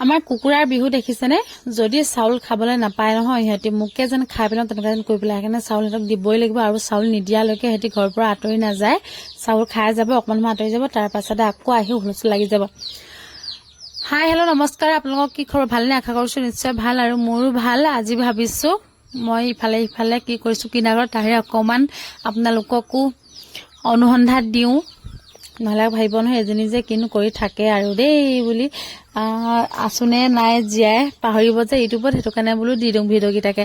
আমাৰ কুকুৰাৰ বিহু দেখিছেনে যদি চাউল খাবলৈ নাপায় নহয় ইহঁতি মুকে যেন খাই পেলাওঁ তেনেকুৱা যেন কৰি পেলাই সেইকাৰণে চাউল সিহঁতক দিবই লাগিব আৰু চাউল নিদিয়ালৈকে সিহঁতি ঘৰৰ পৰা আঁতৰি নাযায় চাউল খাই যাব অকণমান সময় আঁতৰি যাব তাৰ পাছতে আকৌ আহি হুলস্থুল লাগি যাব হাই হেল্ল' নমস্কাৰ আপোনালোকক কি খবৰ ভালনে আশা কৰিছোঁ নিশ্চয় ভাল আৰু মোৰো ভাল আজি ভাবিছোঁ মই ইফালে ইফালে কি কৰিছোঁ কিনাৰত তাৰে অকণমান আপোনালোককো অনুসন্ধান দিওঁ নহলে ভাবিব নহয় এজনী যে কিনো কৰি থাকে আৰু দেই বুলি আছুনে নাই জীয়াই পাহৰিব যে ইউটিউবত সেইটো কাৰণে বোলো দি দিওঁ ভিডিঅ'কেইটাকে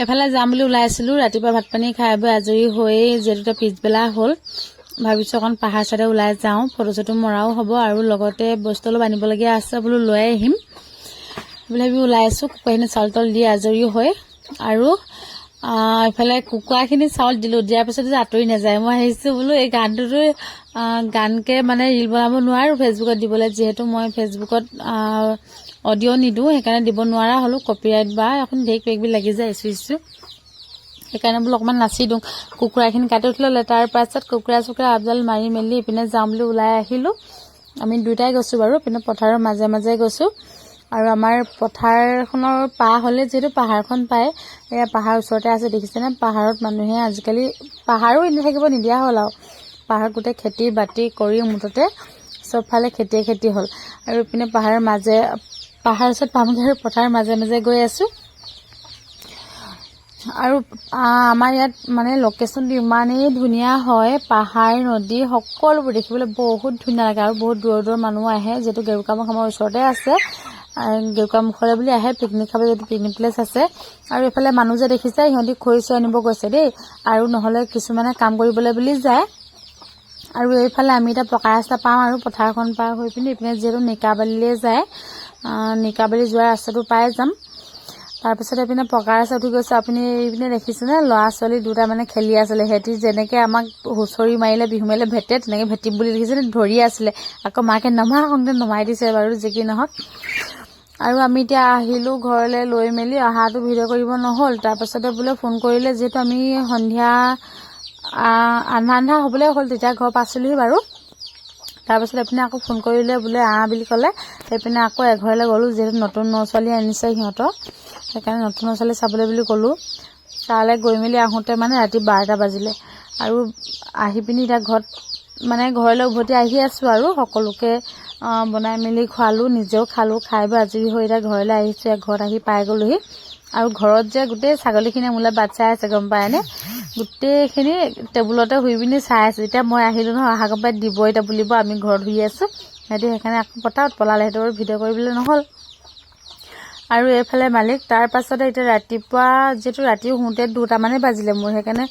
এফালে যাম বুলি ওলাই আছিলোঁ ৰাতিপুৱা ভাত পানী খাই বৈ আজৰি হৈ যিহেতু পিছবেলা হ'ল ভাবিছোঁ অকণ পাহাৰ চাইডে ওলাই যাওঁ ফটো চটো মৰাও হ'ব আৰু লগতে বস্তু অলপ আনিবলগীয়া আছে বোলো লৈ আহিম বুলি ভাবি ওলাই আছোঁ কুকুৰাখিনি চাউল তাউল দি আজৰি হৈ আৰু ইফালে কুকুৰাখিনি চাউল দিয়াৰ পিছত যে আঁতৰি নাযায় মই আহিছোঁ বোলো এই গানটোতো গানকে মানে ৰীল বনাব নোৱাৰোঁ ফেচবুকত দিবলৈ যিহেতু মই ফেচবুকত অডিঅ' নিদিওঁ সেইকাৰণে দিব নোৱাৰা হ'লোঁ কপিৰাইট বা এখন ঢেৰ কিবাকিবি লাগি যায় ইছ্যু সেইকাৰণে বোলো অকণমান নাচি দিওঁ কুকুৰাখিনি কাটি উঠিলে তাৰ পাছত কুকুৰা চুকুৰা আপডাল মাৰি মেলি ইপিনে যাম বুলি ওলাই আহিলোঁ আমি দুয়োটাই গৈছোঁ বাৰু ইপিনে পথাৰৰ মাজে মাজে গৈছোঁ আৰু আমাৰ পথাৰখনৰ পাৰ হ'লে যিহেতু পাহাৰখন পায় এয়া পাহাৰ ওচৰতে আছে দেখিছেনে পাহাৰত মানুহে আজিকালি পাহাৰো এনে থাকিব নিদিয়া হ'ল আৰু পাহাৰত গোটেই খেতি বাতি কৰি মুঠতে চবফালে খেতি হ'ল আৰু ইপিনে পাহাৰৰ ওচৰত পামগৈ আৰু পথাৰৰ মাজে মাজে গৈ আছোঁ আৰু আমাৰ ইয়াত মানে লোকেশ্যনটো ইমানেই ধুনীয়া হয় পাহাৰ নদী সকলোবোৰ দেখিবলৈ বহুত ধুনীয়া লাগে আৰু বহুত দূৰৰ মানুহ আহে যিহেতু গেৰুকামুখ আমাৰ ওচৰতে আছে গেৰুকামুখলৈ বুলি আহে পিকনিক খাব যিহেতু পিকনিক প্লেচ আছে আৰু এইফালে মানুহ যে দেখিছে সিহঁতি খৰি চৰি আনিব গৈছে দেই আৰু নহ'লে কিছুমানে কাম কৰিবলৈ বুলি যায় আৰু এইফালে আমি এতিয়া পকা ৰাস্তা পাওঁ আৰু পথাৰখন পাৰ হৈ পিনি ইপিনে যিহেতু নিকাবালীলৈ যায় নিকাবালী যোৱা ৰাস্তাটো পাই যাম তাৰপিছত এইপিনে পকা ৰাস্তা উঠি গৈছে আপুনি এইপিনে দেখিছেনে ল'ৰা ছোৱালী দুটা মানে খেলি আছিলে সিহঁতি যেনেকৈ আমাক হুঁচৰি মাৰিলে বিহু মাৰিলে ভেটে তেনেকৈ ভেটিম বুলি দেখিছেনে ধৰি আছিলে আকৌ মাকে নমাই দিছে বাৰু যি কি নহওক আৰু আমি এতিয়া আহিলোঁ ঘৰলৈ লৈ মেলি অহাটো ভিডিঅ' কৰিব নহ'ল তাৰপাছতে বোলে ফোন কৰিলে যিহেতু আমি সন্ধিয়া আন্ধা হ'বলৈ হ'ল তেতিয়া ঘৰ পাইছিলোহি বাৰু তাৰপাছত এইপিনে আকৌ ফোন কৰিলে বোলে বুলি ক'লে সেইপিনে আকৌ এঘৰলৈ গ'লোঁ যিহেতু নতুন ছোৱালী আনিছে সিহঁতৰ সেইকাৰণে নতুন ছোৱালী চাবলৈ বুলি গ'লোঁ তালৈ গৈ মেলি আহোঁতে মানে ৰাতি 12টা বাজিলে আৰু আহি পিনি এতিয়া ঘৰলৈ উভতি আহি আছোঁ আৰু সকলোকে বনাই মেলি খোৱালোঁ নিজেও খালোঁ খাই বৈ আজৰি হৈ এতিয়া ঘৰলৈ আহিছোঁ ঘৰত আহি পাই গ'লোহি আৰু ঘৰত যে গোটেই ছাগলীখিনিয়ে মোলৈ বাট চাই আছে গম পায়নে গোটেইখিনি টেবুলতে শুই পিনি চাই আছে এতিয়া মই আহিলোঁ নহয় অহা গম পাই দিব এতিয়া বুলিব আমি ঘৰত শুই আছোঁ সিহঁতি সেইকাৰণে আকৌ পতাত পলালে সেইটো ভিডিঅ' কৰিবলৈ নহ'ল আৰু এইফালে মালিক তাৰ পাছতে এতিয়া ৰাতিপুৱা যিহেতু ৰাতি শুওঁতে 2টামানে বাজিলে মোৰ সেইকাৰণে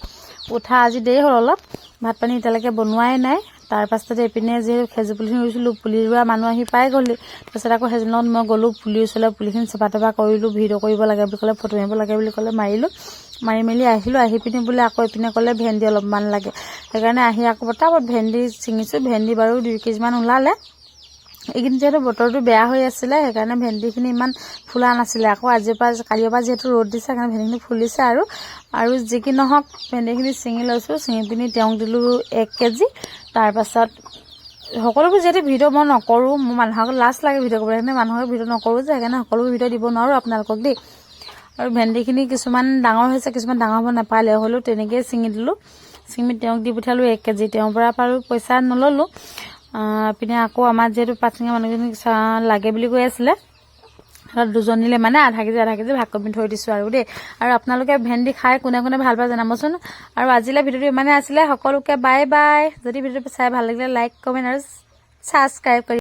উঠা আজি দেৰি হ'ল অলপ ভাত পানী এতিয়ালৈকে বনোৱাই নাই তাৰ পাছতে এইপিনে যিহেতু খেজু পুলিখিনি ৰুইছিলোঁ পুলি ৰোৱা মানুহ আহি পাই গ'লি তাৰপিছত আকৌ সেইজনৰ লগত মই গ'লোঁ পুলিৰ ওচৰলৈ পুলিখিনি চফা তফা কৰিলোঁ ভিডিঅ' কৰিব লাগে বুলি ক'লে ফটো মাৰিব লাগে বুলি ক'লে মাৰিলোঁ মাৰি মেলি আহিলোঁ আহি পিনি বোলে আকৌ এইপিনে ক'লে ভেন্দি অলপমান লাগে সেইকাৰণে আহি আকৌ পটাপট ভেন্দি ছিঙিছোঁ ভেন্দি বাৰু 2 কেজিমান ওলালে এইকেইদিন যিহেতু বতৰটো বেয়া হৈ আছিলে সেইকাৰণে ভেন্দিখিনি ইমান ফুলা নাছিলে আকৌ কালিৰ পৰা যিহেতু ৰ'দ দিছে সেইকাৰণে ভেন্দিখিনি ফুলিছে আৰু যি কি নহওক ভেন্দিখিনি ছিঙি লৈছোঁ ছিঙি পিনি তেওঁক দিলোঁ 1 কেজি তাৰপাছত সকলোবোৰ যিহেতু ভিডিঅ' মই নকৰোঁ মোৰ মানুহক লাজ লাগে ভিডিঅ' কৰিবলৈ সেইকাৰণে মানুহক ভিডিঅ' নকৰোঁ যে সেইকাৰণে সকলোবোৰ ভিডিঅ' দিব নোৱাৰোঁ আপোনালোকক দেই আৰু ভেন্দিখিনি কিছুমান ডাঙৰ হৈছে কিছুমান ডাঙৰ হ'ব নাপালে হ'লেও তেনেকৈয়ে ছিঙি দিলোঁ ছিঙি তেওঁক দি পঠিয়ালোঁ 1 কেজি তেওঁৰ পৰা বাৰু পইচা নল'লোঁ পিনে আকৌ আমাৰ যিহেতু পাচিঙা মানুহজনীক লাগে বুলি কৈ আছিলে দুজনীলে মানে আধা কেজি ভাগ কৰি থৈ দিছোঁ আৰু দেই আৰু আপোনালোকে ভেন্দি খাই কোনে কোনে ভাল পায় জনাবচোন আৰু আজিলৈ ভিডিঅ'টো ইমানে আছিলে সকলোকে বাই বাই যদি ভিডিঅ'টো চাই ভাল লাগিলে লাইক কমেণ্ট আৰু ছাবস্ক্ৰাইব কৰি